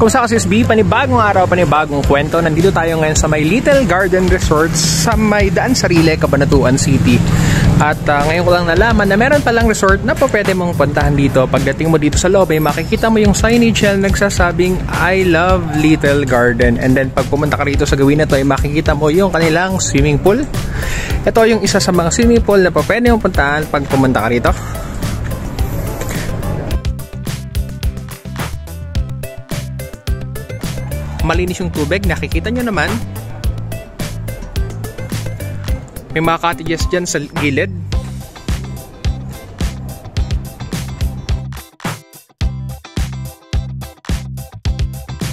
Kumusta ka SB? Panibagong araw, panibagong kwento. Nandito tayo ngayon sa may Little Garden Resort sa may Daan Sarile, Cabanatuan City. At ngayon ko lang nalaman na meron palang resort na po pwede mong puntahan dito. Pagdating mo dito sa lobby, makikita mo yung signage na nagsasabing I love Little Garden. And then pag pumunta ka rito sa gawin na to, ay makikita mo yung kanilang swimming pool. Ito yung isa sa mga swimming pool na po pwede mong puntahan pag pumunta ka rito. Malinis yung tubig, nakikita nyo naman. May mga cottages dyan sa gilid.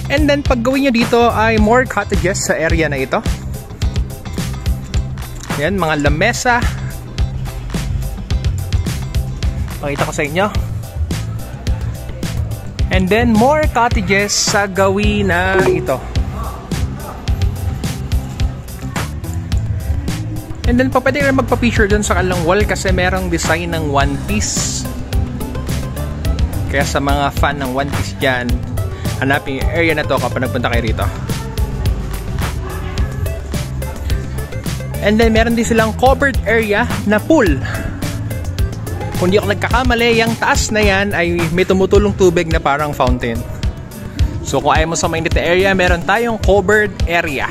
And then pag gawin nyo dito ay more cottages sa area na ito. Yan, mga lamesa. Pakita ko sa inyo. And then more cottages sa gawin na ito. And then pwede rin magpa-picture dun sa kalang wall kasi merong design ng One Piece. Kaya sa mga fan ng One Piece dyan, hanapin yung area na to kapag nagpunta kayo rito. And then meron din silang covered area na pool. Kung di ako nagkakamali, yung taas na yan ay may tumutulong tubig na parang fountain. So kung ayaw mo sa mainit na area, meron tayong covered area.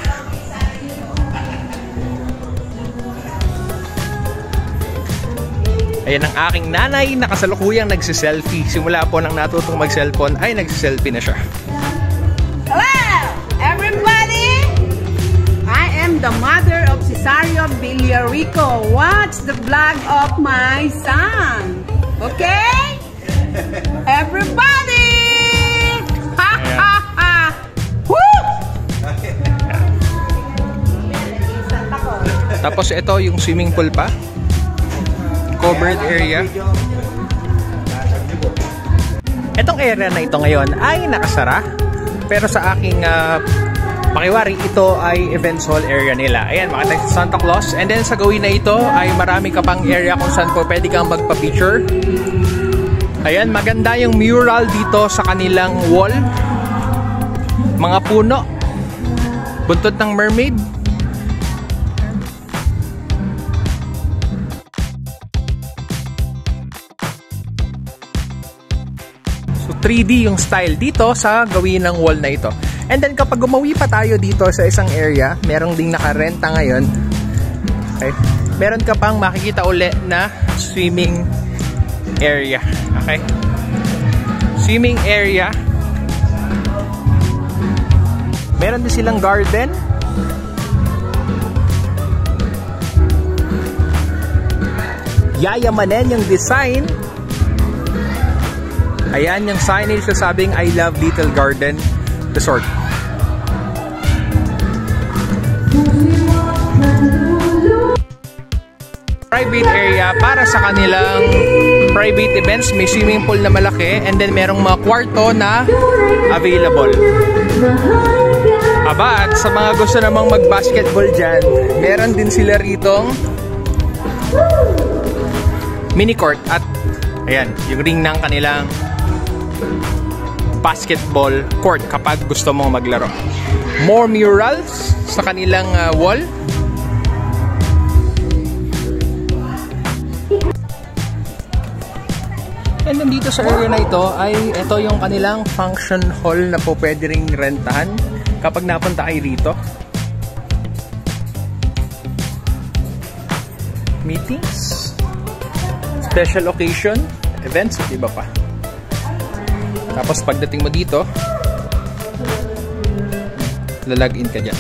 Ayan ang aking nanay na kasalukuyang nagsiselfie. Simula po nang natutong mag-cellphone ay nagsiselfie na siya. Hello everybody! I am the mother of Cesario Villarico. Watch the vlog of my son. Okay? Everybody! Ha ha ha! Woo! Tapos ito yung swimming pool pa. Covered area. Itong area na ito ngayon ay nakasara. Pero sa aking pakiwari, ito ay events hall area nila. Ayan, makita sa Santa Claus. And then sa gawin na ito ay marami ka pang area kung saan po pwede kang magpa-picture. Ayan, maganda yung mural dito sa kanilang wall. Mga puno. Buntot ng mermaid. So 3D yung style dito sa gawin ng wall na ito. And then kapag gumawi pa tayo dito sa isang area, merong ding nakarenta ngayon. Okay. Meron ka pang makikita uli na swimming area. Okay. Swimming area. Meron din silang garden. Yayamanin yung design. Ayan yung signage na sabing I love Little Garden Resort. Private area para sa kanilang private events. May swimming pool na malaki and then merong mga kwarto na available. Aba, at sa mga gusto namang mag-basketball dyan, meron din sila ritong mini court at ayan, yung ring ng kanilang basketball court kapag gusto mong maglaro. More murals sa kanilang wall. And then dito sa area na ito ay ito yung kanilang function hall na po pwede ring rentahan kapag napunta kayo rito. Meetings, special occasion, events at iba pa. Tapos pagdating mo dito, lalagin ka dyan.